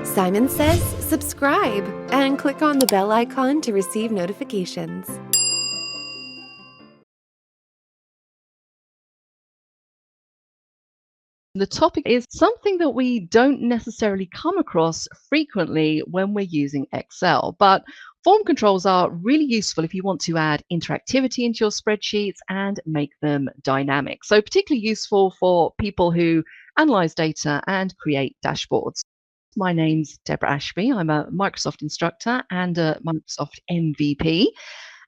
Simon says subscribe and click on the bell icon to receive notifications. The topic is something that we don't necessarily come across frequently when we're using Excel, but form controls are really useful if you want to add interactivity into your spreadsheets and make them dynamic. So particularly useful for people who analyze data and create dashboards. My name's Deborah Ashby. I'm a Microsoft instructor and a Microsoft MVP.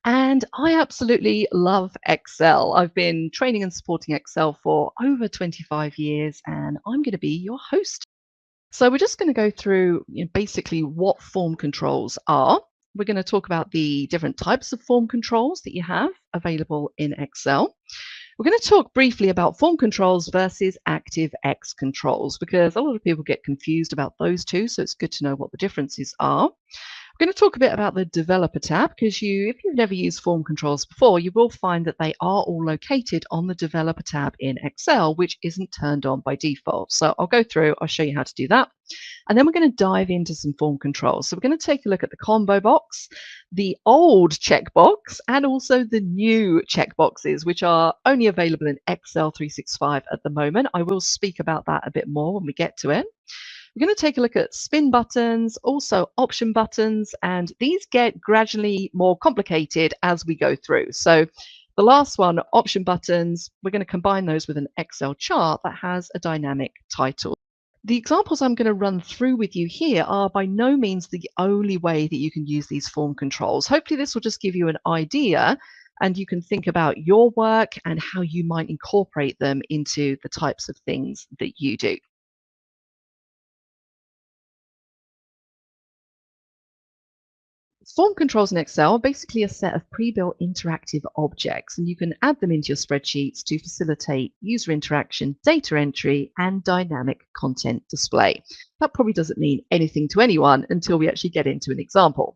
And I absolutely love Excel. I've been training and supporting Excel for over 25 years, and I'm going to be your host. So we're just going to go through basically what form controls are. We're going to talk about the different types of form controls that you have available in Excel. We're going to talk briefly about form controls versus ActiveX controls, because a lot of people get confused about those two, so it's good to know what the differences are. We're going to talk a bit about the developer tab because if you've never used form controls before, you will find that they are all located on the developer tab in Excel, which isn't turned on by default. So I'll go through, I'll show you how to do that. And then we're going to dive into some form controls. So we're going to take a look at the combo box, the old checkbox, and also the new checkboxes, which are only available in Excel 365 at the moment. I will speak about that a bit more when we get to it. We're going to take a look at spin buttons, also option buttons, and these get gradually more complicated as we go through. So the last one, option buttons, we're going to combine those with an Excel chart that has a dynamic title. The examples I'm going to run through with you here are by no means the only way that you can use these form controls. Hopefully this will just give you an idea and you can think about your work and how you might incorporate them into the types of things that you do. Form controls in Excel are basically a set of pre-built interactive objects, and you can add them into your spreadsheets to facilitate user interaction, data entry, and dynamic content display. That probably doesn't mean anything to anyone until we actually get into an example.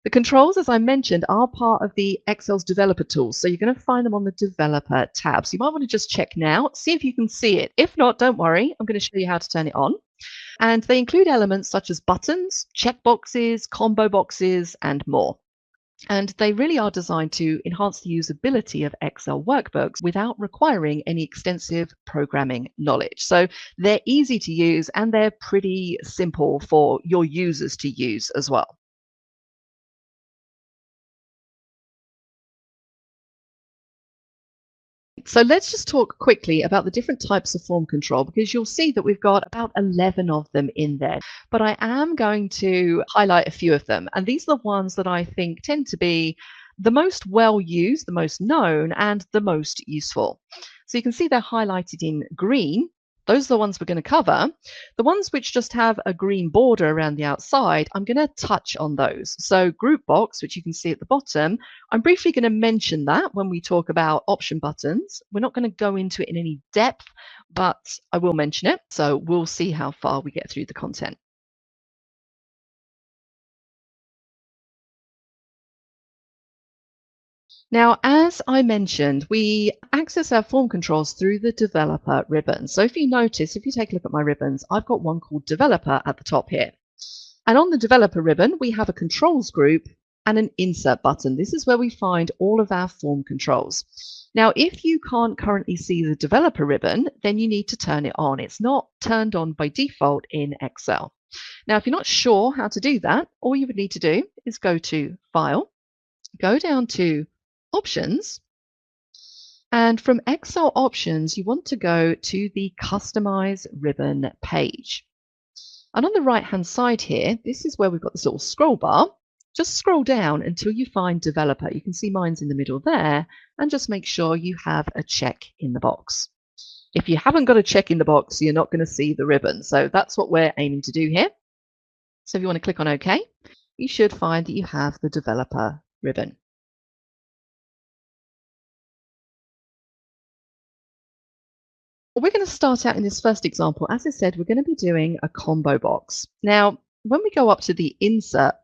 The controls, as I mentioned, are part of the Excel's developer tools, so you're going to find them on the developer tab. So you might want to just check now, see if you can see it. If not, don't worry, I'm going to show you how to turn it on. And they include elements such as buttons, checkboxes, combo boxes, and more. And they really are designed to enhance the usability of Excel workbooks without requiring any extensive programming knowledge. So they're easy to use and they're pretty simple for your users to use as well. So let's just talk quickly about the different types of form control, because you'll see that we've got about 11 of them in there. But I am going to highlight a few of them. And these are the ones that I think tend to be the most well used, the most known, and the most useful. So you can see they're highlighted in green. Those are the ones we're going to cover. The ones which just have a green border around the outside, I'm going to touch on those. So group box, which you can see at the bottom, I'm briefly going to mention that when we talk about option buttons. We're not going to go into it in any depth, but I will mention it. So we'll see how far we get through the content. Now, as I mentioned, we access our form controls through the developer ribbon. So if you notice, if you take a look at my ribbons, I've got one called developer at the top here. And on the developer ribbon, we have a controls group and an insert button. This is where we find all of our form controls. Now, if you can't currently see the developer ribbon, then you need to turn it on. It's not turned on by default in Excel. Now, if you're not sure how to do that, all you would need to do is go to File, go down to Options, and from Excel Options, you want to go to the Customize ribbon page. And on the right-hand side here, this is where we've got this little scroll bar. Just scroll down until you find Developer. You can see mine's in the middle there, and just make sure you have a check in the box. If you haven't got a check in the box, you're not going to see the ribbon. So that's what we're aiming to do here. So if you want to click on OK, you should find that you have the Developer ribbon. We're going to start out in this first example. As I said, we're going to be doing a combo box. Now, when we go up to the insert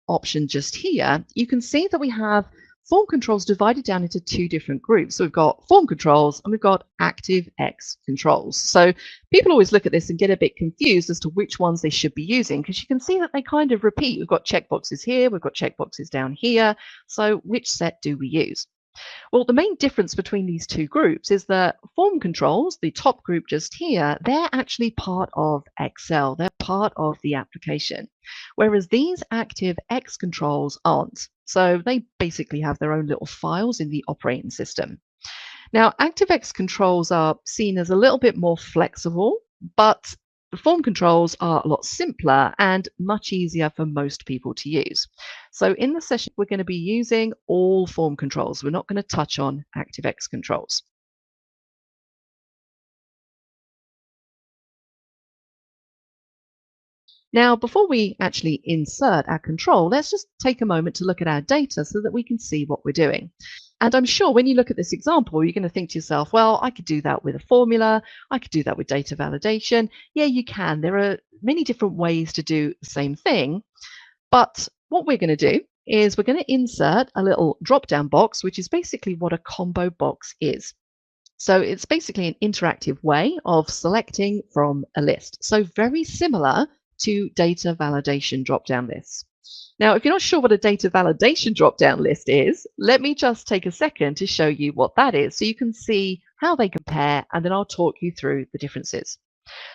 option just here, you can see that we have form controls divided down into two different groups. So we've got form controls and we've got ActiveX controls. So people always look at this and get a bit confused as to which ones they should be using, because you can see that they kind of repeat. We've got checkboxes here, we've got checkboxes down here. So which set do we use? Well, the main difference between these two groups is that form controls, the top group just here, they're actually part of Excel. They're part of the application, whereas these ActiveX controls aren't. So they basically have their own little files in the operating system. Now, ActiveX controls are seen as a little bit more flexible, but the form controls are a lot simpler and much easier for most people to use. So in the session, we're going to be using all form controls. We're not going to touch on ActiveX controls. Now, before we actually insert our control, let's just take a moment to look at our data so that we can see what we're doing. And I'm sure when you look at this example, you're going to think to yourself, well, I could do that with a formula. I could do that with data validation. Yeah, you can. There are many different ways to do the same thing. But what we're going to do is we're going to insert a little drop-down box, which is basically what a combo box is. So it's basically an interactive way of selecting from a list. So very similar to data validation drop-down lists. Now, if you're not sure what a data validation drop-down list is, let me just take a second to show you what that is so you can see how they compare, and then I'll talk you through the differences.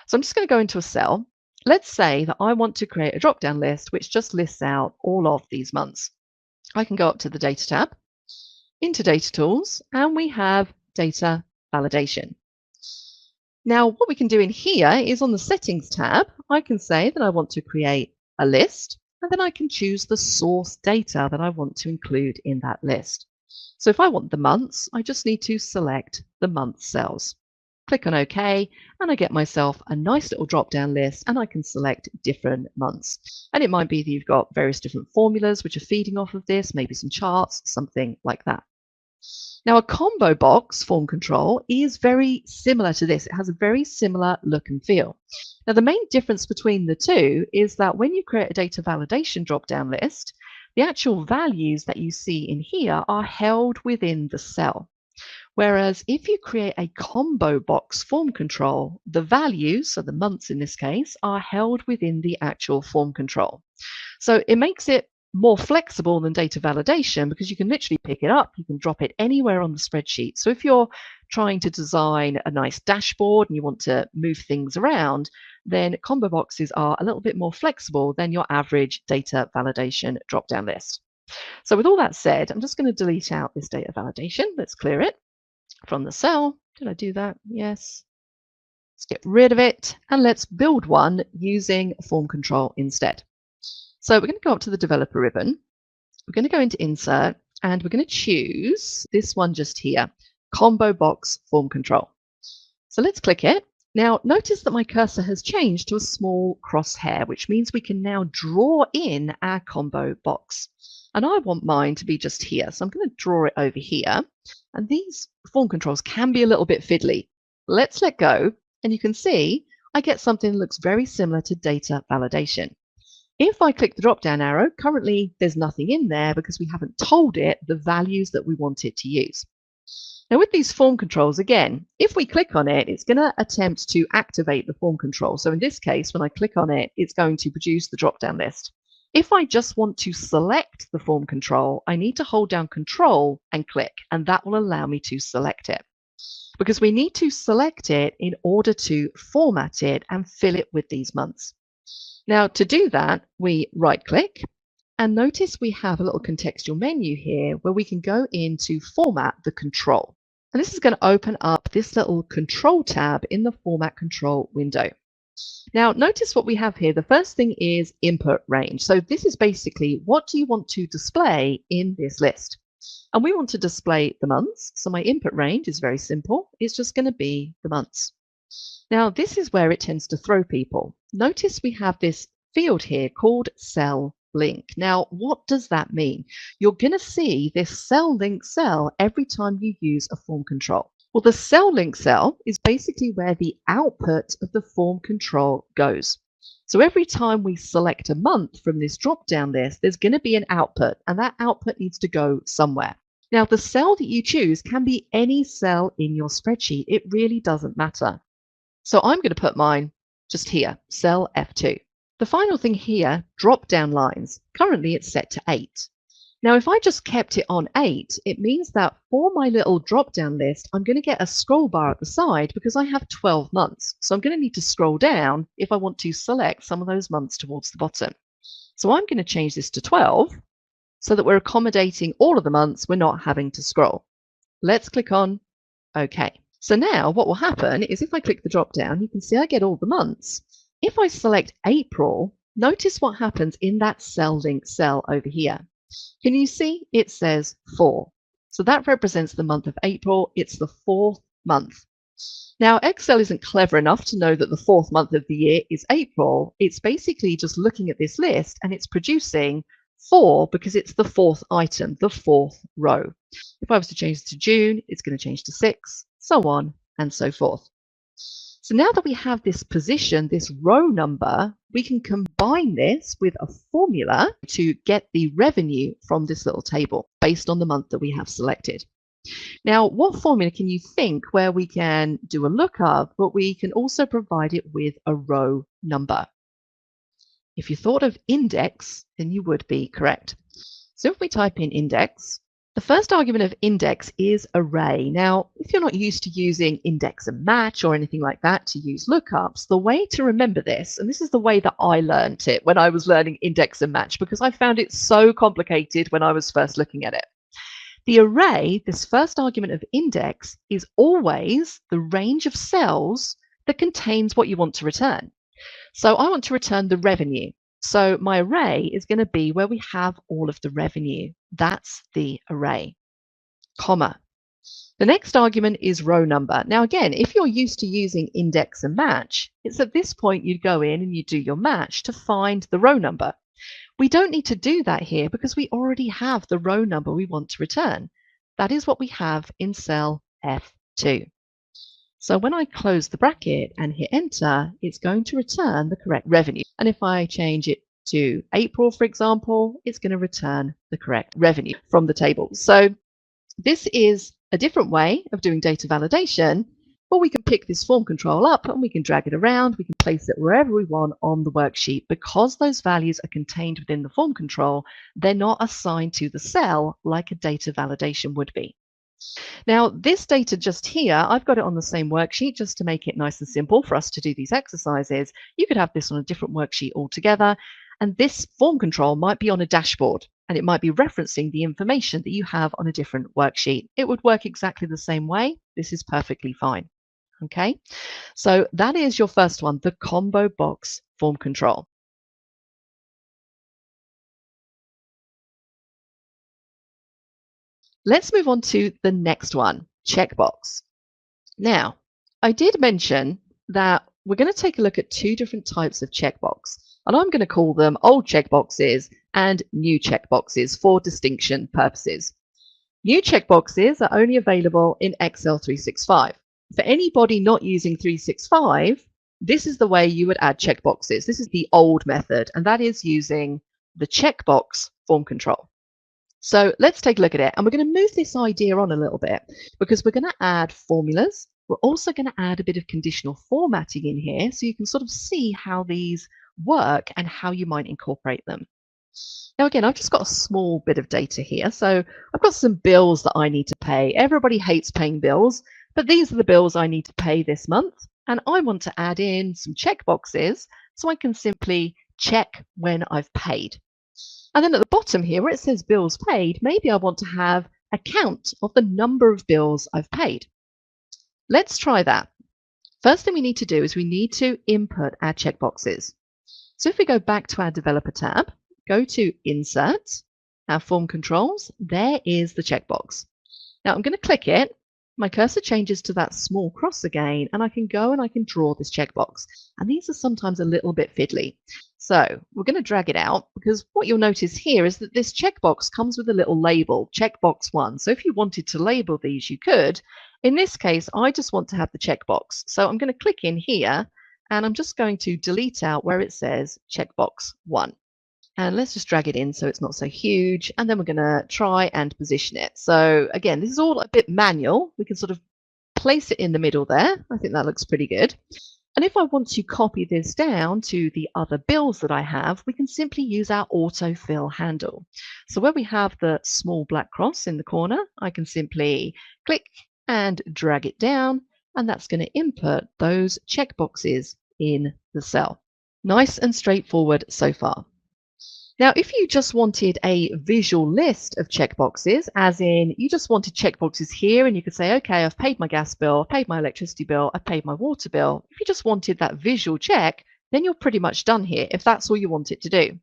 So I'm just going to go into a cell. Let's say that I want to create a drop-down list which just lists out all of these months. I can go up to the Data tab, into Data Tools, and we have Data Validation. Now, what we can do in here is on the Settings tab, I can say that I want to create a list, and then I can choose the source data that I want to include in that list. So if I want the months, I just need to select the month cells. Click on OK, and I get myself a nice little drop-down list, and I can select different months. And it might be that you've got various different formulas which are feeding off of this, maybe some charts, something like that. Now, a combo box form control is very similar to this. It has a very similar look and feel. Now, the main difference between the two is that when you create a data validation drop-down list, the actual values that you see in here are held within the cell. Whereas if you create a combo box form control, the values, so the months in this case, are held within the actual form control. So it makes it more flexible than data validation because you can literally pick it up, you can drop it anywhere on the spreadsheet. So if you're trying to design a nice dashboard and you want to move things around, then combo boxes are a little bit more flexible than your average data validation drop-down list. So with all that said, I'm just going to delete out this data validation. Let's clear it from the cell. Did I do that? Yes. Let's get rid of it and let's build one using form control instead. So we're going to go up to the developer ribbon. We're going to go into insert and we're going to choose this one just here, combo box form control. So let's click it. Now notice that my cursor has changed to a small crosshair, which means we can now draw in our combo box. And I want mine to be just here. So I'm going to draw it over here. And these form controls can be a little bit fiddly. Let's let go. And you can see I get something that looks very similar to data validation. If I click the drop-down arrow, currently there's nothing in there because we haven't told it the values that we want it to use. Now with these form controls, again, if we click on it, it's going to attempt to activate the form control. So in this case, when I click on it, it's going to produce the drop-down list. If I just want to select the form control, I need to hold down Control and click, and that will allow me to select it. Because we need to select it in order to format it and fill it with these months. Now, to do that, we right-click, and notice we have a little contextual menu here where we can go into Format the Control. And this is going to open up this little Control tab in the Format Control window. Now, notice what we have here. The first thing is Input Range. So this is basically what do you want to display in this list? And we want to display the months. So my input range is very simple. It's just going to be the months. Now, this is where it tends to throw people. Notice we have this field here called Cell Link. Now, what does that mean? You're going to see this Cell Link cell every time you use a form control. Well, the Cell Link cell is basically where the output of the form control goes. So every time we select a month from this drop-down list, there's going to be an output, and that output needs to go somewhere. Now, the cell that you choose can be any cell in your spreadsheet. It really doesn't matter. So I'm going to put mine just here, cell F2. The final thing here, drop down lines. Currently it's set to 8. Now, if I just kept it on 8, it means that for my little drop down list, I'm going to get a scroll bar at the side because I have 12 months. So I'm going to need to scroll down if I want to select some of those months towards the bottom. So I'm going to change this to 12 so that we're accommodating all of the months. We're not having to scroll. Let's click on OK. So now what will happen is if I click the drop down, you can see I get all the months. If I select April, notice what happens in that cell link cell over here. Can you see it says 4? So that represents the month of April. It's the 4th month. Now, Excel isn't clever enough to know that the 4th month of the year is April. It's basically just looking at this list and it's producing 4 because it's the 4th item, the 4th row. If I was to change it to June, it's going to change to 6, so on and so forth. So now that we have this position, this row number, we can combine this with a formula to get the revenue from this little table based on the month that we have selected. Now, what formula can you think where we can do a lookup, but we can also provide it with a row number? If you thought of index, then you would be correct. So if we type in index, the first argument of index is array. Now, if you're not used to using index and match or anything like that to use lookups, the way to remember this, and this is the way that I learned it when I was learning index and match, because I found it so complicated when I was first looking at it. The array, this first argument of index, is always the range of cells that contains what you want to return. So I want to return the revenue. So my array is going to be where we have all of the revenue. That's the array, comma. The next argument is row number. Now, again, if you're used to using index and match, it's at this point you'd go in and you do your match to find the row number. We don't need to do that here because we already have the row number we want to return. That is what we have in cell F2. So when I close the bracket and hit enter, it's going to return the correct revenue. And if I change it to April, for example, it's going to return the correct revenue from the table. So this is a different way of doing data validation, but we can pick this form control up and we can drag it around. We can place it wherever we want on the worksheet. Because those values are contained within the form control, they're not assigned to the cell like a data validation would be. Now, this data just here, I've got it on the same worksheet just to make it nice and simple for us to do these exercises. You could have this on a different worksheet altogether, and this form control might be on a dashboard, and it might be referencing the information that you have on a different worksheet. It would work exactly the same way. This is perfectly fine. Okay, so that is your first one, the combo box form control. Let's move on to the next one, checkbox. Now, I did mention that we're going to take a look at two different types of checkbox, and I'm going to call them old checkboxes and new checkboxes for distinction purposes. New checkboxes are only available in Excel 365. For anybody not using 365, this is the way you would add checkboxes. This is the old method, and that is using the checkbox form control. So let's take a look at it. And we're going to move this idea on a little bit because we're going to add formulas. We're also going to add a bit of conditional formatting in here so you can sort of see how these work and how you might incorporate them. Now, again, I've just got a small bit of data here. So I've got some bills that I need to pay. Everybody hates paying bills, but these are the bills I need to pay this month. And I want to add in some checkboxes so I can simply check when I've paid. And then at the bottom here where it says bills paid, maybe I want to have a count of the number of bills I've paid. Let's try that. First thing we need to do is we need to input our checkboxes. So if we go back to our developer tab, go to Insert, our form controls, there is the checkbox. Now I'm going to click it. My cursor changes to that small cross again, and I can go and I can draw this checkbox. And these are sometimes a little bit fiddly. So we're going to drag it out because what you'll notice here is that this checkbox comes with a little label, checkbox 1. So if you wanted to label these, you could. In this case, I just want to have the checkbox. So I'm going to click in here and I'm just going to delete out where it says checkbox 1. And let's just drag it in so it's not so huge. And then we're going to try and position it. So again, this is all a bit manual. We can sort of place it in the middle there. I think that looks pretty good. And if I want to copy this down to the other bills that I have, we can simply use our autofill handle. So where we have the small black cross in the corner, I can simply click and drag it down, and that's going to input those checkboxes in the cell. Nice and straightforward so far. Now, if you just wanted a visual list of checkboxes, as in you just wanted checkboxes here and you could say, okay, I've paid my gas bill, I've paid my electricity bill, I've paid my water bill. If you just wanted that visual check, then you're pretty much done here if that's all you want it to do.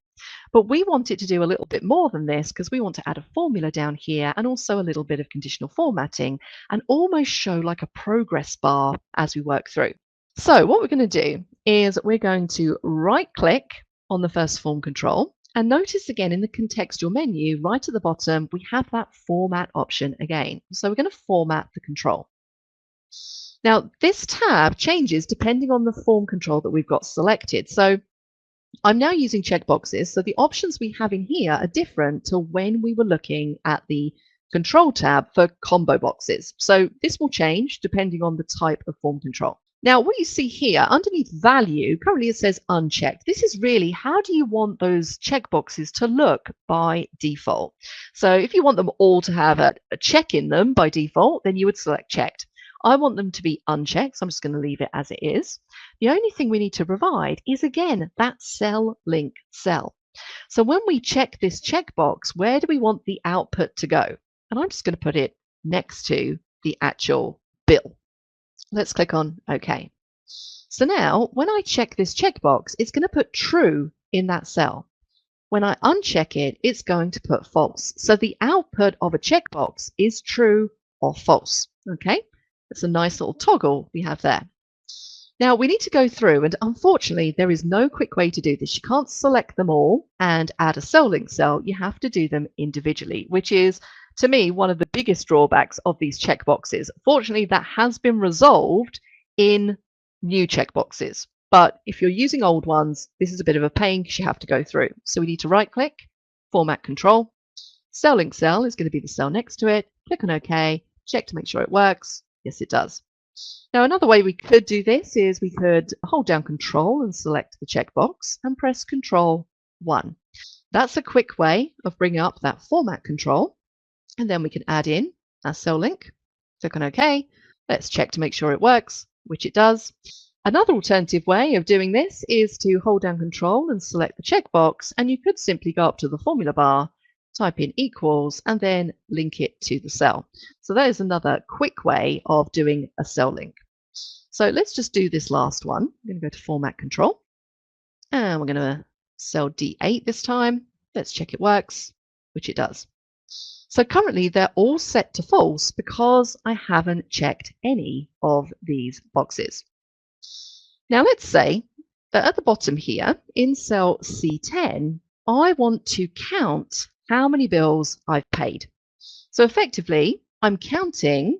But we want it to do a little bit more than this because we want to add a formula down here and also a little bit of conditional formatting and almost show like a progress bar as we work through. So what we're going to do is we're going to right click on the first form control. And notice again in the contextual menu, right at the bottom, we have that format option again. So we're going to format the control. Now, this tab changes depending on the form control that we've got selected. So I'm now using checkboxes. So the options we have in here are different to when we were looking at the control tab for combo boxes. So this will change depending on the type of form control. Now, what you see here underneath value, currently it says unchecked. This is really how do you want those checkboxes to look by default? So if you want them all to have a check in them by default, then you would select checked. I want them to be unchecked, so I'm just going to leave it as it is. The only thing we need to provide is, again, that cell link cell. So when we check this checkbox, where do we want the output to go? And I'm just going to put it next to the actual bill. Let's click on OK. So now when I check this checkbox, it's going to put true in that cell. When I uncheck it, it's going to put false. So the output of a checkbox is true or false. Okay, it's a nice little toggle we have there. Now we need to go through, and unfortunately there is no quick way to do this. You can't select them all and add a cell link cell. You have to do them individually, which is, to me, one of the biggest drawbacks of these checkboxes. Fortunately, that has been resolved in new checkboxes. But if you're using old ones, this is a bit of a pain because you have to go through. So we need to right click, format control. Cell link cell is going to be the cell next to it. Click on OK, check to make sure it works. Yes, it does. Now, another way we could do this is we could hold down Control and select the checkbox and press Control 1. That's a quick way of bringing up that format control. And then we can add in our cell link. Click on OK. Let's check to make sure it works, which it does. Another alternative way of doing this is to hold down Control and select the checkbox. And you could simply go up to the formula bar, type in equals, and then link it to the cell. So that is another quick way of doing a cell link. So let's just do this last one. I'm going to go to Format Control, and we're going to cell D8 this time. Let's check it works, which it does. So currently they're all set to false because I haven't checked any of these boxes. Now let's say that at the bottom here in cell C10, I want to count how many bills I've paid. So effectively, I'm counting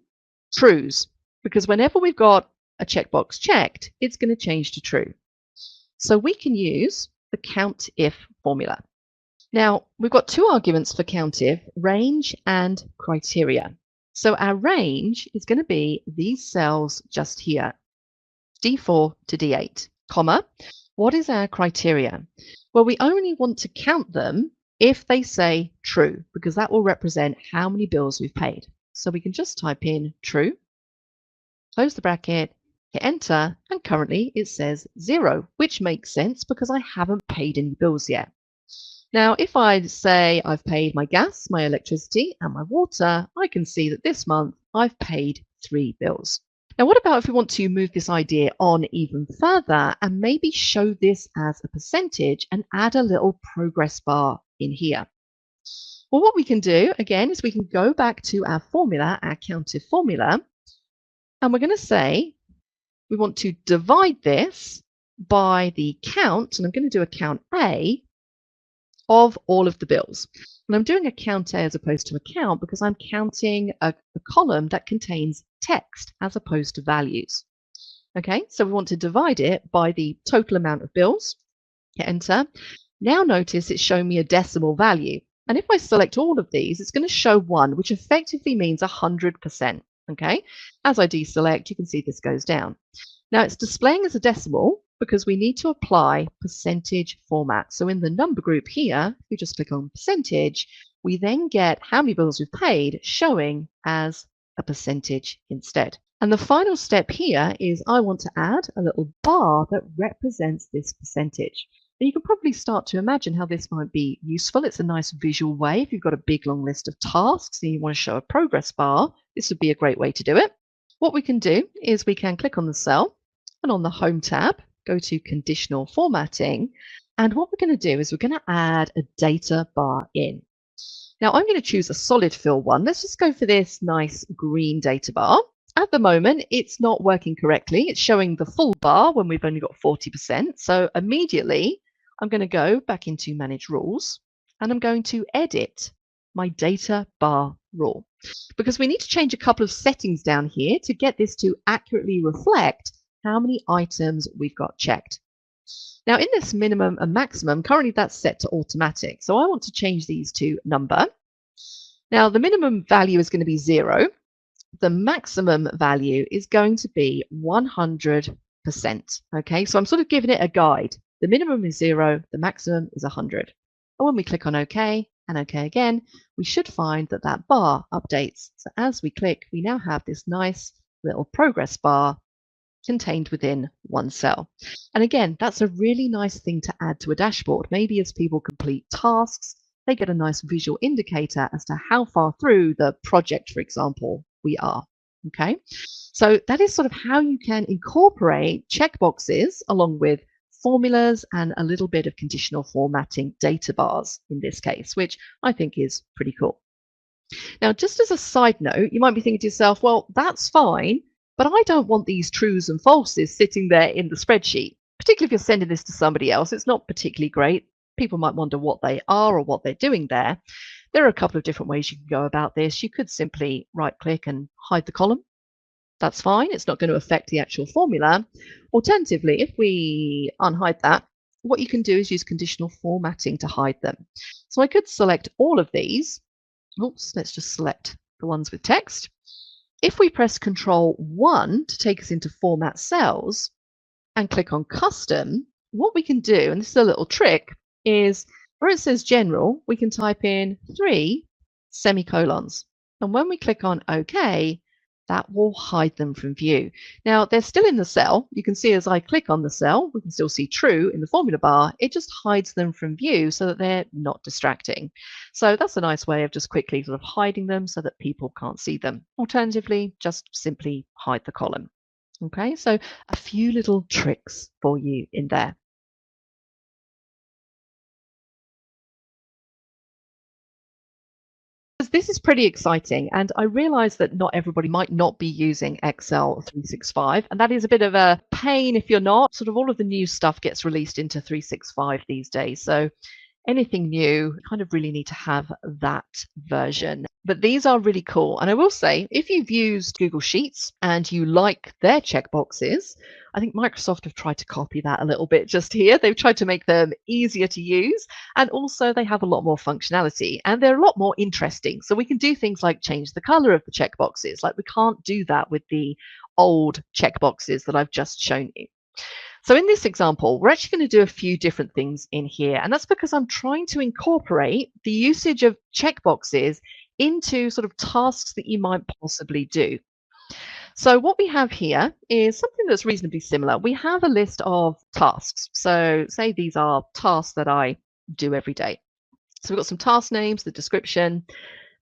trues because whenever we've got a checkbox checked, it's going to change to true. So we can use the COUNTIF formula. Now, we've got two arguments for COUNTIF, range and criteria. So our range is going to be these cells just here, D4 to D8, comma. What is our criteria? Well, we only want to count them if they say true, because that will represent how many bills we've paid. So we can just type in true, close the bracket, hit enter, and currently it says 0, which makes sense because I haven't paid any bills yet. Now, if I say I've paid my gas, my electricity, and my water, I can see that this month I've paid 3 bills. Now, what about if we want to move this idea on even further and maybe show this as a percentage and add a little progress bar in here? Well, what we can do, again, is we can go back to our formula, our COUNTIF formula, and we're going to say we want to divide this by the count, and I'm going to do a count A of all of the bills. And I'm doing a count A as opposed to a count because I'm counting a column that contains text as opposed to values. Okay, so we want to divide it by the total amount of bills. Hit enter. Now notice it's showing me a decimal value. And if I select all of these, it's going to show 1, which effectively means 100%. Okay. As I deselect, you can see this goes down. Now it's displaying as a decimal because we need to apply percentage format. So in the number group here, if we just click on percentage, we then get how many bills we've paid showing as a percentage instead. And the final step here is I want to add a little bar that represents this percentage. And you can probably start to imagine how this might be useful. It's a nice visual way. If you've got a big long list of tasks and you want to show a progress bar, this would be a great way to do it. What we can do is we can click on the cell and on the Home tab, go to Conditional Formatting. And what we're going to do is we're going to add a data bar in. Now I'm going to choose a solid fill one. Let's just go for this nice green data bar. At the moment, it's not working correctly. It's showing the full bar when we've only got 40%. So immediately, I'm going to go back into Manage Rules, and I'm going to edit my data bar rule, because we need to change a couple of settings down here to get this to accurately reflect how many items we've got checked. Now in this minimum and maximum, currently that's set to automatic. So I want to change these to number. Now the minimum value is going to be 0. The maximum value is going to be 100%. Okay, so I'm sort of giving it a guide. The minimum is 0, the maximum is 100. And when we click on OK and OK again, we should find that that bar updates. So as we click, we now have this nice little progress bar contained within one cell. And again, that's a really nice thing to add to a dashboard. Maybe as people complete tasks, they get a nice visual indicator as to how far through the project, for example, we are. Okay, so that is sort of how you can incorporate checkboxes along with formulas and a little bit of conditional formatting data bars in this case, which I think is pretty cool. Now, just as a side note, you might be thinking to yourself, well, that's fine, but I don't want these trues and falses sitting there in the spreadsheet, particularly if you're sending this to somebody else. It's not particularly great. People might wonder what they are or what they're doing there. There are a couple of different ways you can go about this. You could simply right-click and hide the column. That's fine. It's not going to affect the actual formula. Alternatively, if we unhide that, what you can do is use conditional formatting to hide them. So I could select all of these. Oops, let's just select the ones with text. If we press Control-1 to take us into Format Cells and click on Custom, what we can do, and this is a little trick, is where it says General, we can type in 3 semicolons. And when we click on OK, that will hide them from view. Now, they're still in the cell. You can see as I click on the cell, we can still see true in the formula bar. It just hides them from view so that they're not distracting. So that's a nice way of just quickly sort of hiding them so that people can't see them. Alternatively, just simply hide the column. Okay, so a few little tricks for you in there. This is pretty exciting, and I realize that not everybody might not be using Excel 365, and that is a bit of a pain if you're not. Sort of all of the new stuff gets released into 365 these days, so anything new, kind of really need to have that version. But these are really cool. And I will say, if you've used Google Sheets and you like their checkboxes, I think Microsoft have tried to copy that a little bit just here. They've tried to make them easier to use. And also they have a lot more functionality and they're a lot more interesting. So we can do things like change the color of the checkboxes. Like we can't do that with the old checkboxes that I've just shown you. So in this example, we're actually going to do a few different things in here. And that's because I'm trying to incorporate the usage of checkboxes into sort of tasks that you might possibly do. So what we have here is something that's reasonably similar. We have a list of tasks. So say these are tasks that I do every day. So we've got some task names, the description,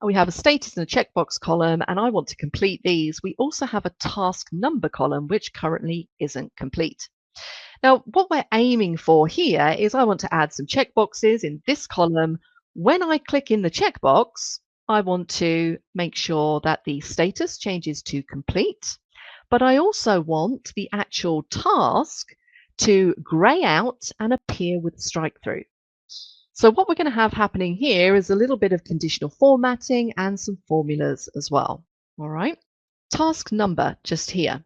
and we have a status and a checkbox column, and I want to complete these. We also have a task number column, which currently isn't complete. Now, what we're aiming for here is I want to add some checkboxes in this column. When I click in the checkbox, I want to make sure that the status changes to complete, but I also want the actual task to grey out and appear with strike through. So what we're going to have happening here is a little bit of conditional formatting and some formulas as well. All right. Task number just here.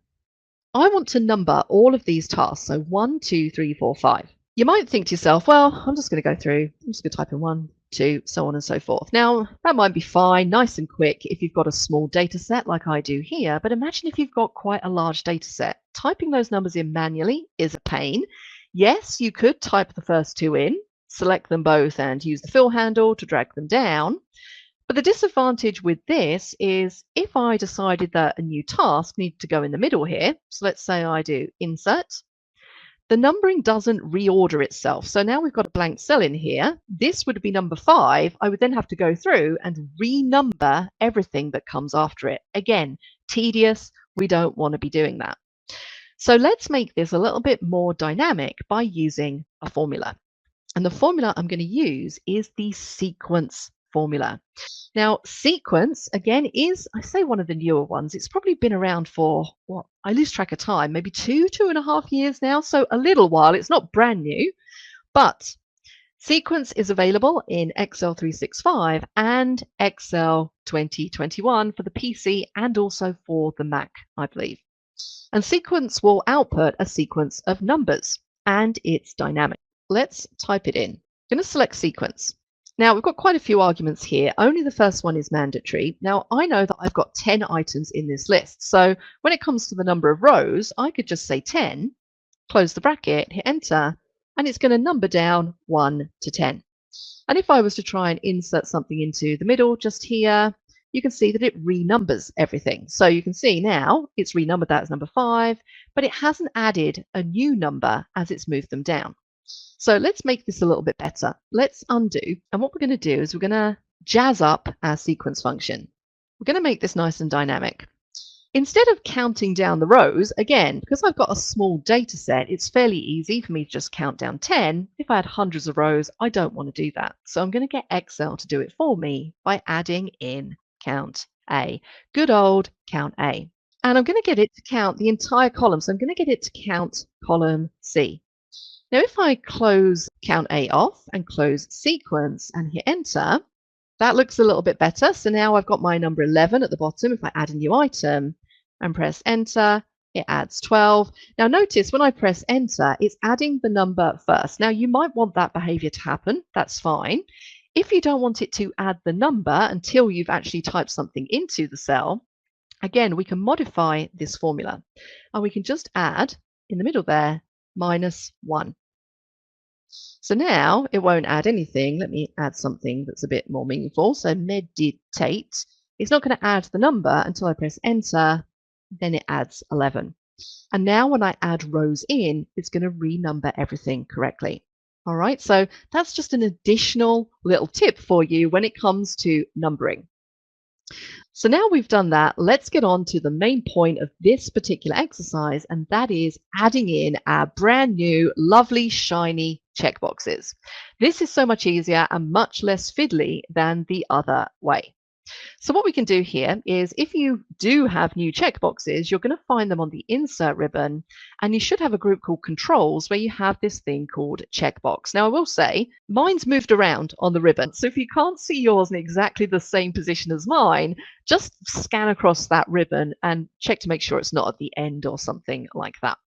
I want to number all of these tasks. So 1, 2, 3, 4, 5. You might think to yourself, well, I'm just going to go through, I'm just going to type in 1, 2, so on and so forth. Now, that might be fine, nice and quick if you've got a small data set like I do here, but imagine if you've got quite a large data set. Typing those numbers in manually is a pain. Yes, you could type the first two in, select them both and use the fill handle to drag them down. But the disadvantage with this is if I decided that a new task needed to go in the middle here, so let's say I do insert, the numbering doesn't reorder itself. So now we've got a blank cell in here. This would be number 5. I would then have to go through and renumber everything that comes after it. Again, tedious. We don't want to be doing that. So let's make this a little bit more dynamic by using a formula. And the formula I'm going to use is the sequence formula. Now, sequence, again, is, I say, one of the newer ones. It's probably been around for, what, I lose track of time, maybe 2.5 years now, so a little while. It's not brand new, but sequence is available in Excel 365 and Excel 2021 for the PC and also for the Mac, I believe. And sequence will output a sequence of numbers, and it's dynamic. Let's type it in. I'm going to select sequence. Now, we've got quite a few arguments here. Only the first one is mandatory. Now, I know that I've got 10 items in this list. So when it comes to the number of rows, I could just say 10, close the bracket, hit enter, and it's going to number down 1 to 10. And if I was to try and insert something into the middle just here, you can see that it renumbers everything. So you can see now it's renumbered that as number 5, but it hasn't added a new number as it's moved them down. So let's make this a little bit better. Let's undo. And what we're going to do is we're going to jazz up our sequence function. We're going to make this nice and dynamic. Instead of counting down the rows, again, because I've got a small data set, it's fairly easy for me to just count down 10. If I had hundreds of rows, I don't want to do that. So I'm going to get Excel to do it for me by adding in count A. Good old count A. And I'm going to get it to count the entire column. So I'm going to get it to count column C. Now, if I close count A off and close sequence and hit enter, that looks a little bit better. So now I've got my number 11 at the bottom. If I add a new item and press enter, it adds 12. Now notice when I press enter, it's adding the number first. Now you might want that behavior to happen. That's fine. If you don't want it to add the number until you've actually typed something into the cell, again, we can modify this formula. And we can just add in the middle there, -1. So now it won't add anything. Let me add something that's a bit more meaningful. So meditate. It's not going to add the number until I press enter. Then it adds 11. And now when I add rows in, it's going to renumber everything correctly. All right, so that's just an additional little tip for you when it comes to numbering. So now we've done that, let's get on to the main point of this particular exercise, and that is adding in our brand new, lovely, shiny checkboxes. This is so much easier and much less fiddly than the other way. So what we can do here is if you do have new checkboxes, you're going to find them on the insert ribbon, and you should have a group called controls where you have this thing called checkbox. Now I will say mine's moved around on the ribbon. So if you can't see yours in exactly the same position as mine, just scan across that ribbon and check to make sure it's not at the end or something like that.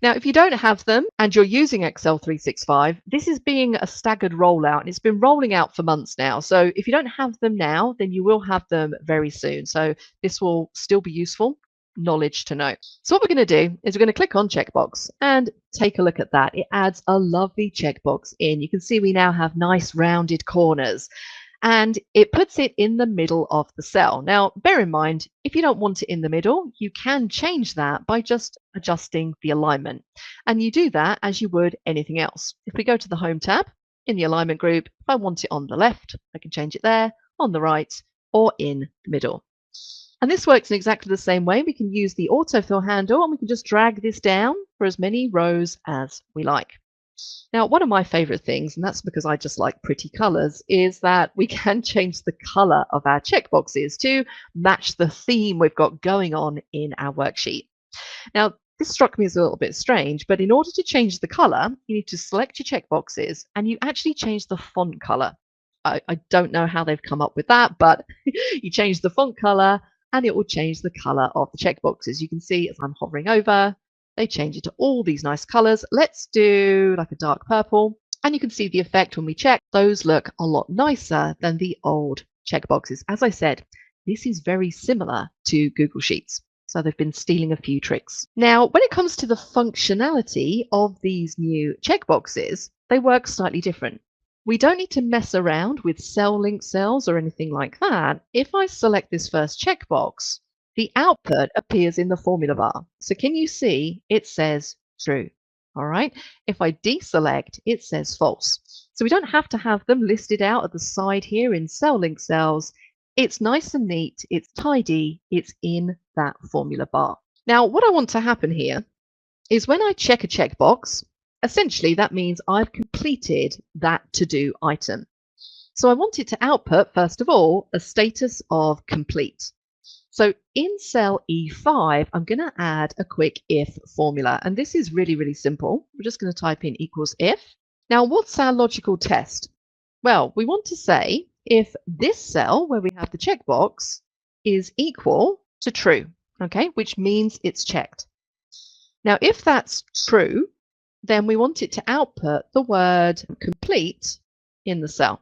Now, if you don't have them and you're using Excel 365, this is being a staggered rollout and it's been rolling out for months now. So if you don't have them now, then you will have them very soon. So this will still be useful knowledge to know. So what we're going to do is we're going to click on checkbox and take a look at that. It adds a lovely checkbox in. You can see we now have nice rounded corners. And it puts it in the middle of the cell. Now, bear in mind, if you don't want it in the middle, you can change that by just adjusting the alignment. And you do that as you would anything else. If we go to the Home tab in the alignment group, if I want it on the left, I can change it there, on the right, or in the middle. And this works in exactly the same way. We can use the autofill handle and we can just drag this down for as many rows as we like. Now, one of my favorite things, and that's because I just like pretty colors, is that we can change the color of our checkboxes to match the theme we've got going on in our worksheet. Now, this struck me as a little bit strange, but in order to change the color, you need to select your checkboxes and you actually change the font color. I don't know how they've come up with that, but you change the font color and it will change the color of the checkboxes. You can see as I'm hovering over, They change it to all these nice colors. Let's do like a dark purple. And you can see the effect when we check. Those look a lot nicer than the old checkboxes. As I said, this is very similar to Google Sheets. So they've been stealing a few tricks. Now, when it comes to the functionality of these new checkboxes, they work slightly different. We don't need to mess around with cell link cells or anything like that. If I select this first checkbox, the output appears in the formula bar. So can you see it says true? All right. If I deselect, it says false. So we don't have to have them listed out at the side here in cell link cells. It's nice and neat. It's tidy. It's in that formula bar. Now, what I want to happen here is when I check a checkbox, essentially that means I've completed that to-do item. So I want it to output, first of all, a status of complete. So in cell E5, I'm going to add a quick if formula. And this is really, really simple. We're just going to type in equals if. Now, what's our logical test? Well, we want to say if this cell where we have the checkbox is equal to true, okay, which means it's checked. Now, if that's true, then we want it to output the word complete in the cell.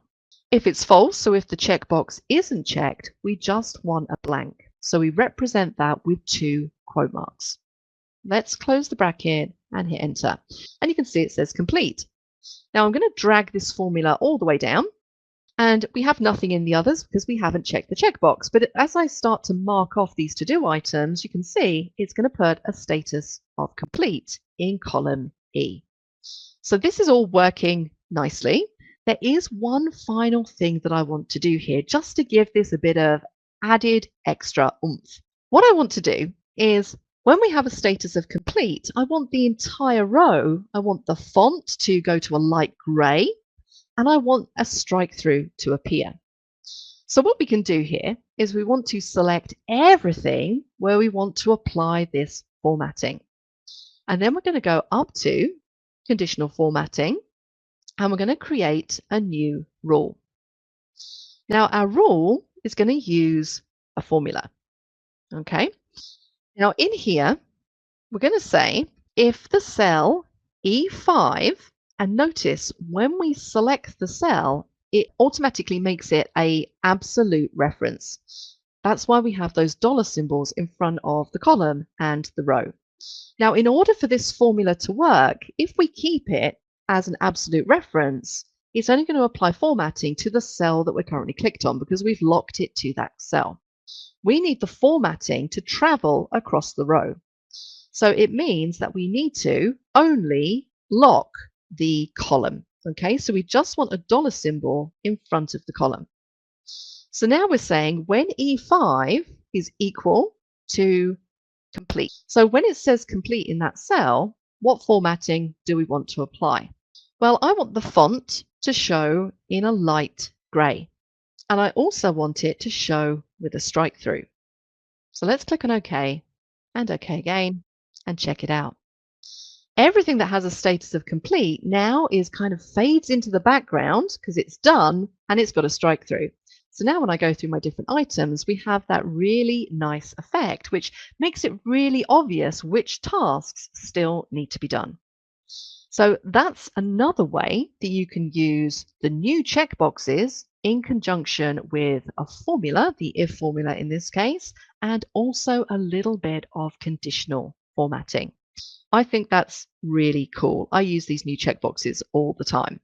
If it's false, so if the checkbox isn't checked, we just want a blank. So we represent that with 2 quote marks. Let's close the bracket and hit enter. And you can see it says complete. Now I'm going to drag this formula all the way down. And we have nothing in the others because we haven't checked the checkbox. But as I start to mark off these to-do items, you can see it's going to put a status of complete in column E. So this is all working nicely. There is one final thing that I want to do here, just to give this a bit of added extra oomph. What I want to do is when we have a status of complete, I want the entire row, I want the font to go to a light gray, and I want a strike through to appear. So what we can do here is we want to select everything where we want to apply this formatting. And then we're going to go up to conditional formatting, and we're going to create a new rule. Now our rule is going to use a formula. Okay. Now in here, we're going to say if the cell E5, and notice when we select the cell, it automatically makes it an absolute reference. That's why we have those dollar symbols in front of the column and the row. Now, in order for this formula to work, if we keep it as an absolute reference, it's only going to apply formatting to the cell that we're currently clicked on because we've locked it to that cell. We need the formatting to travel across the row. So it means that we need to only lock the column. Okay, so we just want a dollar symbol in front of the column. So now we're saying when E5 is equal to complete. So when it says complete in that cell, what formatting do we want to apply? Well, I want the font to show in a light gray. And I also want it to show with a strike through. So let's click on OK and OK again and check it out. Everything that has a status of complete now is kind of fades into the background because it's done and it's got a strike through. So now when I go through my different items, we have that really nice effect, which makes it really obvious which tasks still need to be done. So that's another way that you can use the new checkboxes in conjunction with a formula, the if formula in this case, and also a little bit of conditional formatting. I think that's really cool. I use these new checkboxes all the time.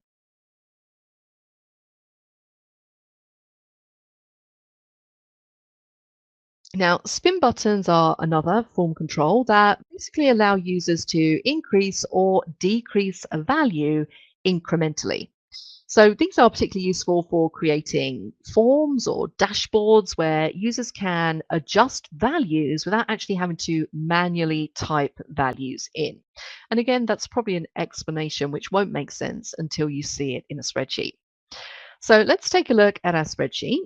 Now, spin buttons are another form control that basically allow users to increase or decrease a value incrementally. So these are particularly useful for creating forms or dashboards where users can adjust values without actually having to manually type values in. And again, that's probably an explanation which won't make sense until you see it in a spreadsheet. So let's take a look at our spreadsheet.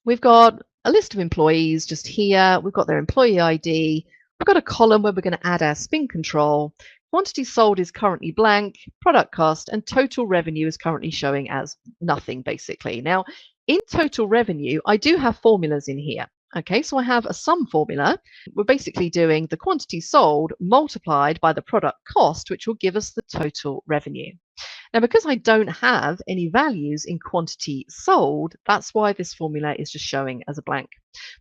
We've got a list of employees just here. We've got their employee ID. We've got a column where we're going to add our spin control. Quantity sold is currently blank, product cost, and total revenue is currently showing as nothing, basically. Now, in total revenue, I do have formulas in here. Okay, so I have a sum formula. We're basically doing the quantity sold multiplied by the product cost, which will give us the total revenue. Now, because I don't have any values in quantity sold, that's why this formula is just showing as a blank.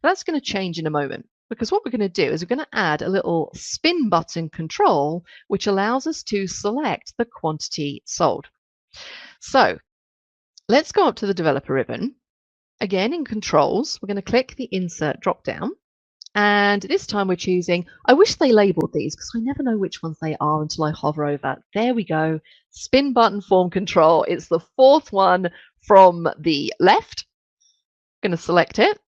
But that's going to change in a moment, because what we're going to do is we're going to add a little spin button control, which allows us to select the quantity sold. So let's go up to the developer ribbon. Again, in controls, we're going to click the insert drop down. And this time we're choosing, I wish they labeled these because I never know which ones they are until I hover over. There we go. Spin button form control. It's the fourth one from the left. I'm going to select it.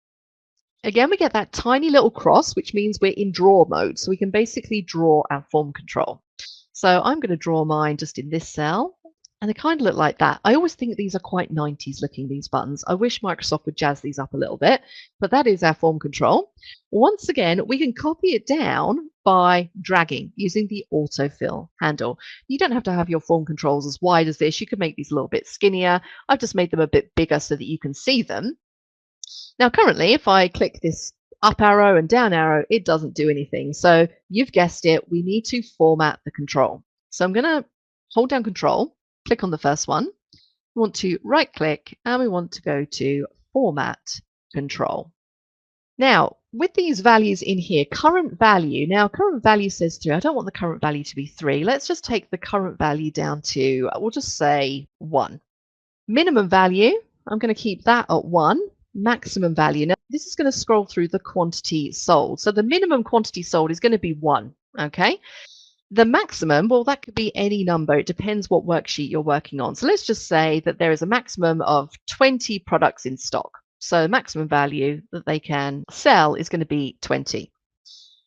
Again, we get that tiny little cross, which means we're in draw mode. So we can basically draw our form control. So I'm going to draw mine just in this cell. And they kind of look like that. I always think these are quite 90s looking, these buttons. I wish Microsoft would jazz these up a little bit, but that is our form control. Once again, we can copy it down by dragging using the autofill handle. You don't have to have your form controls as wide as this. You can make these a little bit skinnier. I've just made them a bit bigger so that you can see them. Now, currently, if I click this up arrow and down arrow, it doesn't do anything. So you've guessed it, we need to format the control. So I'm going to hold down control. Click on the first one. We want to right click and we want to go to format control. Now, with these values in here, current value. Now, current value says 3. I don't want the current value to be 3. Let's just take the current value down to, we'll just say 1. Minimum value, I'm going to keep that at 1. Maximum value. Now, this is going to scroll through the quantity sold. So the minimum quantity sold is going to be 1. Okay. The maximum, well, that could be any number. It depends what worksheet you're working on. So let's just say that there is a maximum of 20 products in stock. So the maximum value that they can sell is going to be 20.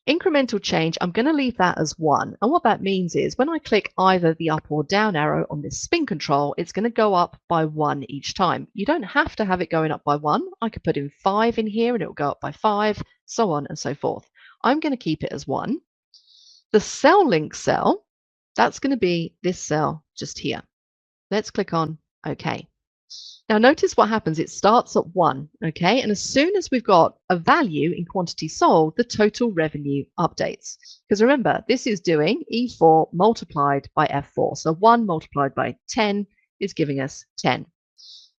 Incremental change, I'm going to leave that as 1. And what that means is when I click either the up or down arrow on this spin control, it's going to go up by 1 each time. You don't have to have it going up by 1. I could put in 5 in here and it will go up by 5, so on and so forth. I'm going to keep it as 1. The cell link cell, that's going to be this cell just here. Let's click on OK. Now notice what happens. It starts at 1, okay? And as soon as we've got a value in quantity sold, the total revenue updates. Because remember, this is doing E4 multiplied by F4. So 1 multiplied by 10 is giving us 10.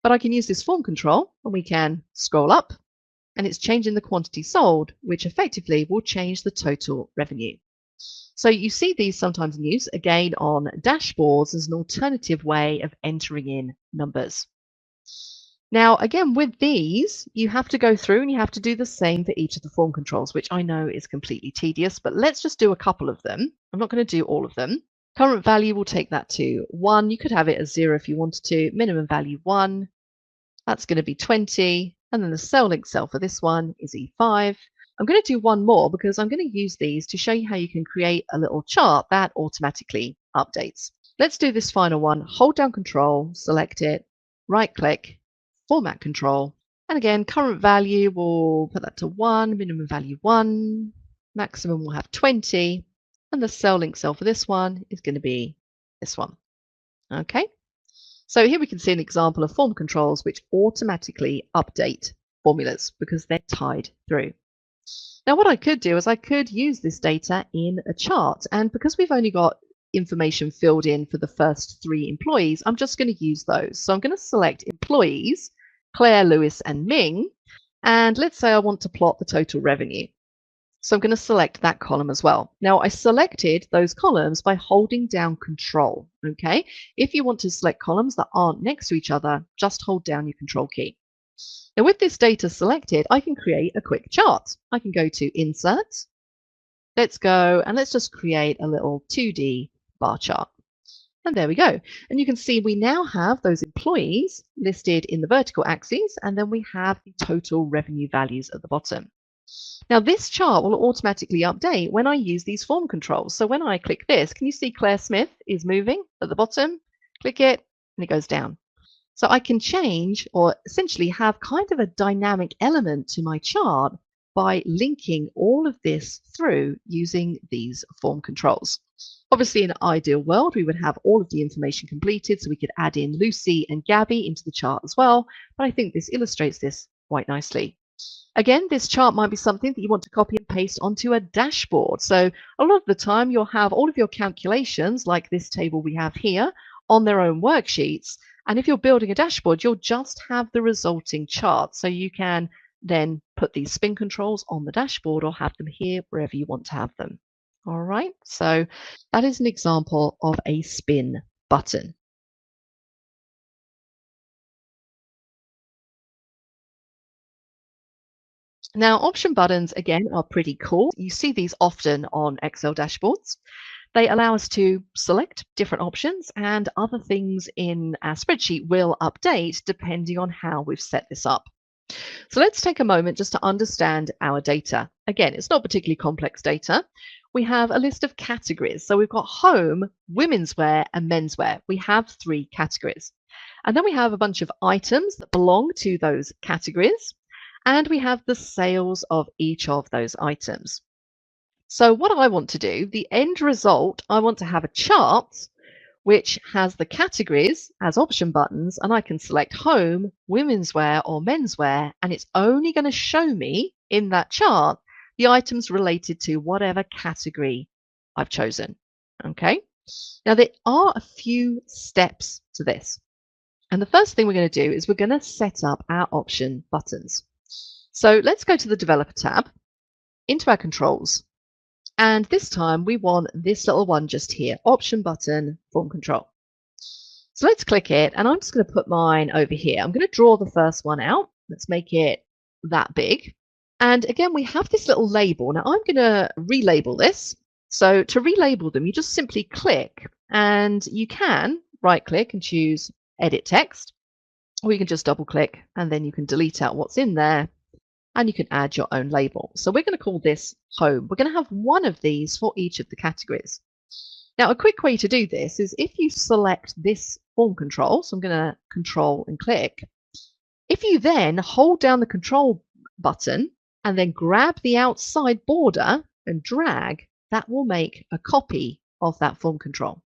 But I can use this form control and we can scroll up and it's changing the quantity sold, which effectively will change the total revenue. So you see these sometimes in use, again, on dashboards as an alternative way of entering in numbers. Now, again, with these, you have to go through and you have to do the same for each of the form controls, which I know is completely tedious, but let's just do a couple of them. I'm not going to do all of them. Current value, we'll take that to 1. You could have it as 0 if you wanted to. Minimum value 1. That's going to be 20. And then the cell link cell for this one is E5. I'm going to do one more because I'm going to use these to show you how you can create a little chart that automatically updates. Let's do this final one. Hold down control, select it, right click, format control. And again, current value, we'll put that to 1, minimum value 1, maximum we'll have 20. And the cell link cell for this one is going to be this one. Okay. So here we can see an example of form controls which automatically update formulas because they're tied through. Now, what I could do is I could use this data in a chart. And because we've only got information filled in for the first 3 employees, I'm just going to use those. So I'm going to select employees, Claire, Lewis, and Ming. And let's say I want to plot the total revenue. So I'm going to select that column as well. Now, I selected those columns by holding down control. Okay. If you want to select columns that aren't next to each other, just hold down your control key. Now, with this data selected, I can create a quick chart. I can go to Insert. Let's go and let's just create a little 2D bar chart. And there we go. And you can see we now have those employees listed in the vertical axes, and then we have the total revenue values at the bottom. Now, this chart will automatically update when I use these form controls. So when I click this, can you see Claire Smith is moving at the bottom? Click it and it goes down. So I can change or essentially have kind of a dynamic element to my chart by linking all of this through using these form controls. Obviously, in an ideal world, we would have all of the information completed so we could add in Lucy and Gabby into the chart as well. But I think this illustrates this quite nicely. Again, this chart might be something that you want to copy and paste onto a dashboard. So a lot of the time you'll have all of your calculations, like this table we have here, on their own worksheets. And if you're building a dashboard, you'll just have the resulting chart. So you can then put these spin controls on the dashboard or have them here wherever you want to have them. All right, so that is an example of a spin button. Now, option buttons, again, are pretty cool. You see these often on Excel dashboards. They allow us to select different options, and other things in our spreadsheet will update depending on how we've set this up. So let's take a moment just to understand our data. Again, it's not particularly complex data. We have a list of categories. So we've got home, women's wear, and menswear. We have 3 categories. And then we have a bunch of items that belong to those categories. And we have the sales of each of those items. So what I want to do, the end result, I want to have a chart which has the categories as option buttons, and I can select home, women's wear, or menswear, and it's only going to show me in that chart the items related to whatever category I've chosen. Okay. Now there are a few steps to this. And the first thing we're going to do is we're going to set up our option buttons. So let's go to the Developer tab, into our controls, and this time we want this little one just here, Option Button, Form Control. So let's click it, and I'm just going to put mine over here. I'm going to draw the first one out. Let's make it that big. And again, we have this little label. Now I'm going to relabel this. So to relabel them, you just simply click, and you can right-click and choose Edit Text, or you can just double-click, and then you can delete out what's in there, and you can add your own label. So we're going to call this home. We're going to have one of these for each of the categories. Now, a quick way to do this is if you select this form control, so I'm going to control and click. If you then hold down the control button and then grab the outside border and drag, that will make a copy of that form control.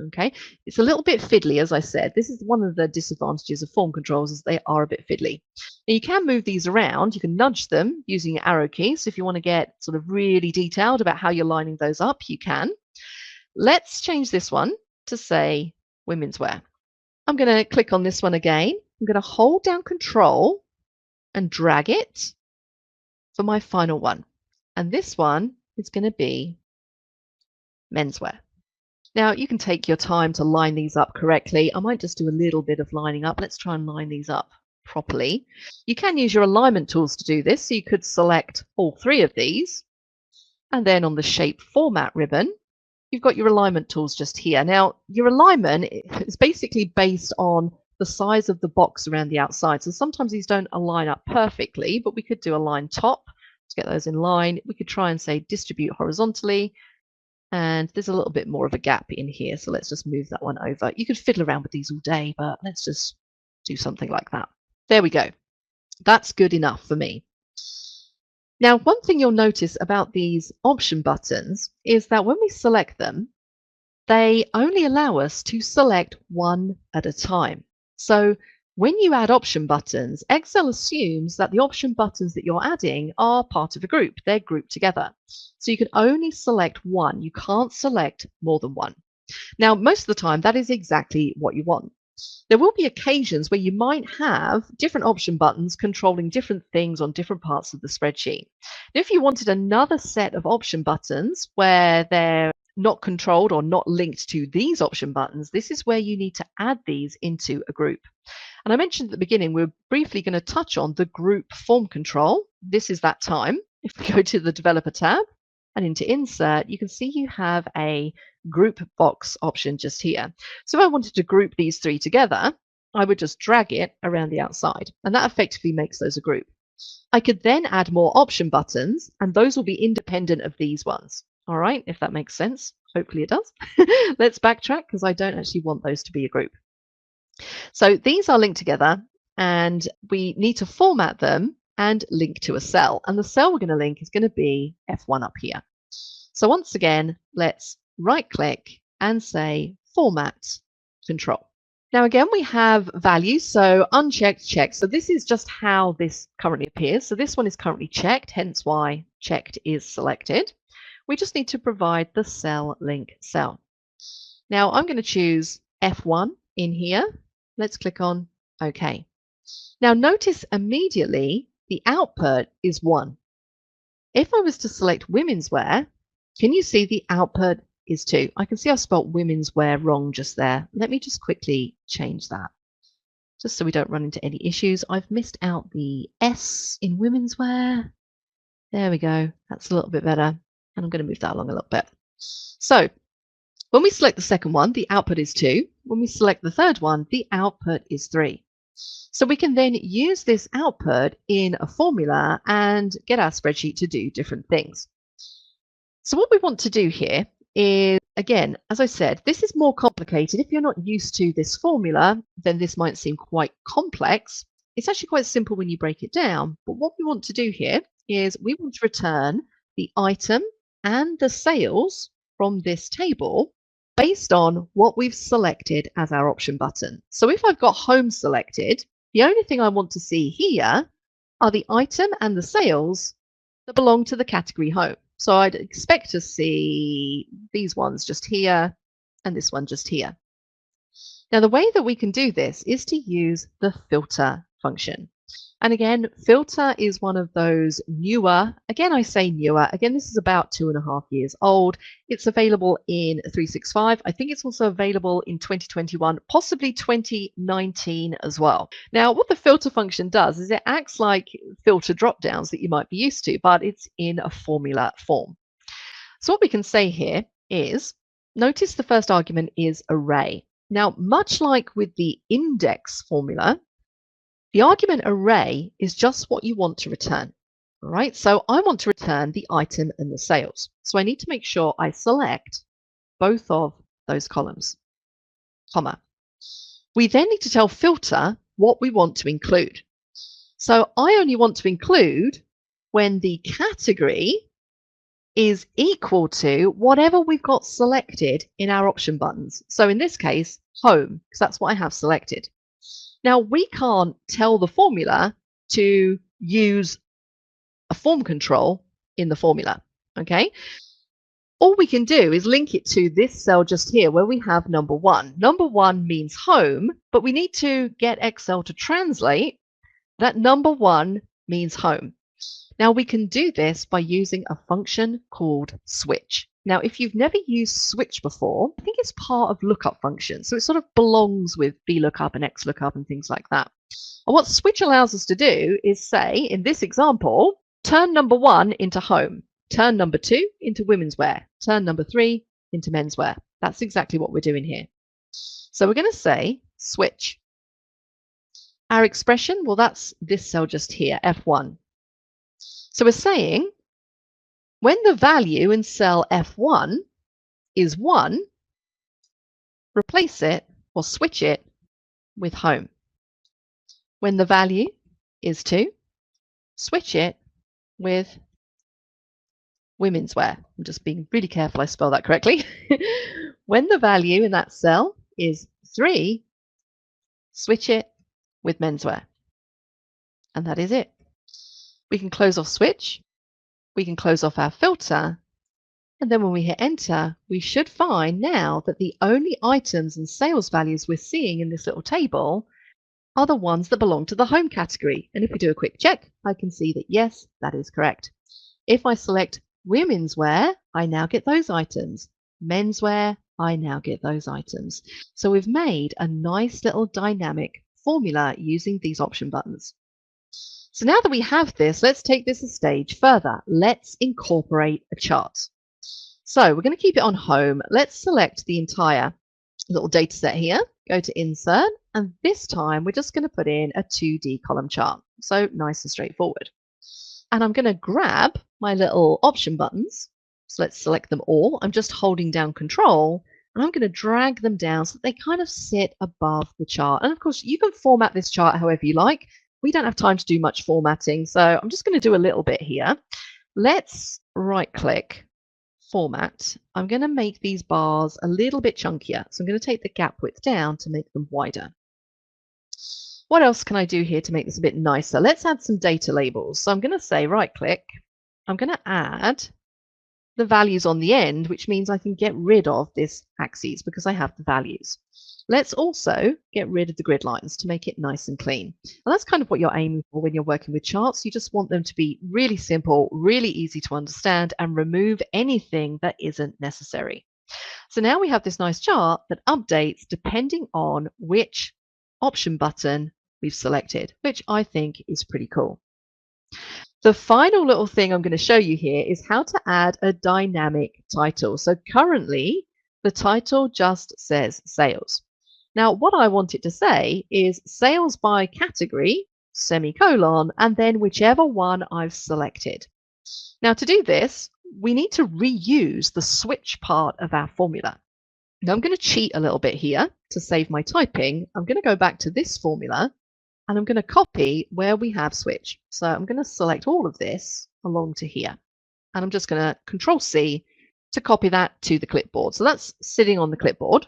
Okay, it's a little bit fiddly, as I said. This is one of the disadvantages of form controls, is they are a bit fiddly. Now, you can move these around. You can nudge them using your arrow keys. So if you want to get sort of really detailed about how you're lining those up, you can. Let's change this one to say women's wear. I'm going to click on this one again. I'm going to hold down control and drag it for my final one. And this one is going to be menswear. Now, you can take your time to line these up correctly. I might just do a little bit of lining up. Let's try and line these up properly. You can use your alignment tools to do this. So you could select all 3 of these. And then on the Shape Format ribbon, you've got your alignment tools just here. Now, your alignment is basically based on the size of the box around the outside. So sometimes these don't align up perfectly, but we could do align top to get those in line. We could try and say distribute horizontally. And there's a little bit more of a gap in here, so let's just move that one over. You could fiddle around with these all day, but let's just do something like that. There we go. That's good enough for me. Now, one thing you'll notice about these option buttons is that when we select them, they only allow us to select one at a time. So when you add option buttons, Excel assumes that the option buttons that you're adding are part of a group. They're grouped together. So you can only select one. You can't select more than one. Now, most of the time, that is exactly what you want. There will be occasions where you might have different option buttons controlling different things on different parts of the spreadsheet. If you wanted another set of option buttons where they're not controlled or not linked to these option buttons, this is where you need to add these into a group. And I mentioned at the beginning, we're briefly going to touch on the group form control. This is that time. If we go to the Developer tab and into Insert, you can see you have a group box option just here. So if I wanted to group these 3 together, I would just drag it around the outside, and that effectively makes those a group. I could then add more option buttons, and those will be independent of these ones. All right, if that makes sense. Hopefully it does. Let's backtrack because I don't actually want those to be a group. So these are linked together, and we need to format them and link to a cell. And the cell we're going to link is going to be F1 up here. So once again, let's right-click and say Format Control. Now again, we have values, so unchecked, checked. So this is just how this currently appears. So this one is currently checked, hence why checked is selected. We just need to provide the cell link cell. Now I'm going to choose F1 in here. Let's click on OK. Now notice immediately the output is 1. If I was to select women's wear, can you see the output is 2? I can see I spelt women's wear wrong just there. Let me just quickly change that, just so we don't run into any issues. I've missed out the S in women's wear. There we go. That's a little bit better. And I'm going to move that along a little bit. So when we select the second one, the output is 2. When we select the third one, the output is 3. So we can then use this output in a formula and get our spreadsheet to do different things. So what we want to do here is, again, as I said, this is more complicated. If you're not used to this formula, then this might seem quite complex. It's actually quite simple when you break it down. But what we want to do here is we want to return the item and the sales from this table based on what we've selected as our option button. So if I've got home selected, the only thing I want to see here are the item and the sales that belong to the category home. So I'd expect to see these ones just here and this one just here. Now the way that we can do this is to use the filter function. And again, filter is one of those newer, again I say newer, again this is about 2.5 years old. It's available in 365. I think it's also available in 2021, possibly 2019 as well. Now what the filter function does is it acts like filter drop downs that you might be used to, but it's in a formula form. So what we can say here is, notice the first argument is array. Now much like with the index formula, the argument array is just what you want to return. All right, so I want to return the item and the sales. So I need to make sure I select both of those columns, comma. We then need to tell filter what we want to include. So I only want to include when the category is equal to whatever we've got selected in our option buttons. So in this case, home, because that's what I have selected. Now, we can't tell the formula to use a form control in the formula, okay? All we can do is link it to this cell just here where we have number 1. Number 1 means home, but we need to get Excel to translate that number 1 means home. Now, we can do this by using a function called switch. Now, if you've never used switch before, I think it's part of lookup functions. So it sort of belongs with VLOOKUP and XLOOKUP and things like that. And what switch allows us to do is say, in this example, turn number 1 into home, turn number 2 into women's wear, turn number 3 into menswear. That's exactly what we're doing here. So we're going to say switch. Our expression, well, that's this cell just here, F1. So we're saying, when the value in cell F1 is 1, replace it or switch it with home. When the value is 2, switch it with women's wear. I'm just being really careful I spell that correctly. When the value in that cell is 3, switch it with menswear. And that is it. We can close off switch. We can close off our filter, and then when we hit enter, we should find now that the only items and sales values we're seeing in this little table are the ones that belong to the home category. And if we do a quick check, I can see that yes, that is correct. If I select women's wear, I now get those items. Menswear, I now get those items. So we've made a nice little dynamic formula using these option buttons. So now that we have this, let's take this a stage further. Let's incorporate a chart. So we're going to keep it on home. Let's select the entire little data set here, go to insert, and this time we're just going to put in a 2D column chart. So nice and straightforward. And I'm going to grab my little option buttons. So let's select them all. I'm just holding down Control, and I'm going to drag them down so that they kind of sit above the chart. And of course, you can format this chart however you like. We don't have time to do much formatting, so I'm just going to do a little bit here. Let's right-click, format, I'm going to make these bars a little bit chunkier. So I'm going to take the gap width down to make them wider. What else can I do here to make this a bit nicer? Let's add some data labels. So I'm going to say right-click. I'm going to add the values on the end, which means I can get rid of this axes because I have the values. Let's also get rid of the grid lines to make it nice and clean. And that's kind of what you're aiming for when you're working with charts. You just want them to be really simple, really easy to understand, and remove anything that isn't necessary. So now we have this nice chart that updates depending on which option button we've selected, which I think is pretty cool. The final little thing I'm going to show you here is how to add a dynamic title. So currently, the title just says sales. Now, what I want it to say is sales by category, semicolon, and then whichever one I've selected. Now, to do this, we need to reuse the switch part of our formula. Now, I'm going to cheat a little bit here to save my typing. I'm going to go back to this formula and I'm going to copy where we have switch. So I'm going to select all of this along to here. And I'm just going to Control-C to copy that to the clipboard. So that's sitting on the clipboard.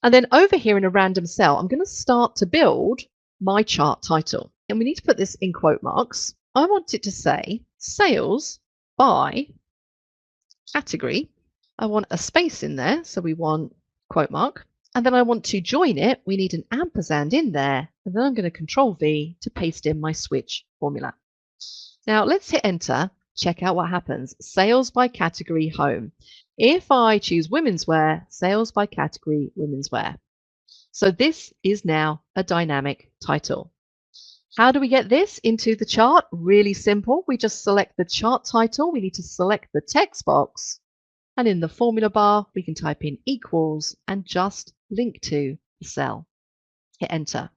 And then over here in a random cell, I'm going to start to build my chart title. And we need to put this in quote marks. I want it to say sales by category. I want a space in there. So we want quote mark. And then I want to join it. We need an ampersand in there. And then I'm going to Control-V to paste in my switch formula. Now let's hit enter. Check out what happens. Sales by category home. If I choose women's wear, sales by category women's wear. So this is now a dynamic title. How do we get this into the chart? Really simple. We just select the chart title. We need to select the text box. And in the formula bar, we can type in equals and just link to the cell. Hit enter.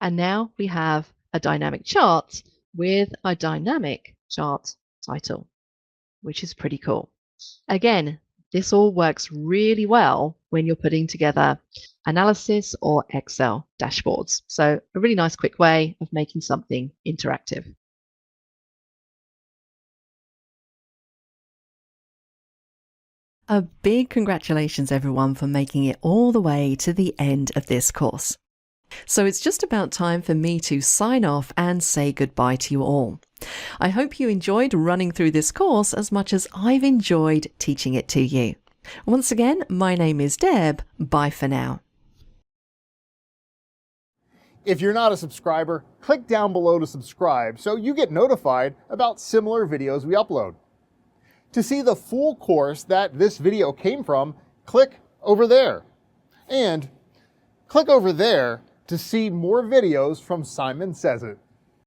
And now we have a dynamic chart with a dynamic chart title, which is pretty cool. Again, this all works really well when you're putting together analysis or Excel dashboards. So a really nice quick way of making something interactive. A big congratulations, everyone, for making it all the way to the end of this course. So it's just about time for me to sign off and say goodbye to you all. I hope you enjoyed running through this course as much as I've enjoyed teaching it to you. Once again, my name is Deb. Bye for now. If you're not a subscriber, click down below to subscribe so you get notified about similar videos we upload. To see the full course that this video came from, click over there. And click over there to see more videos from Simon Says It.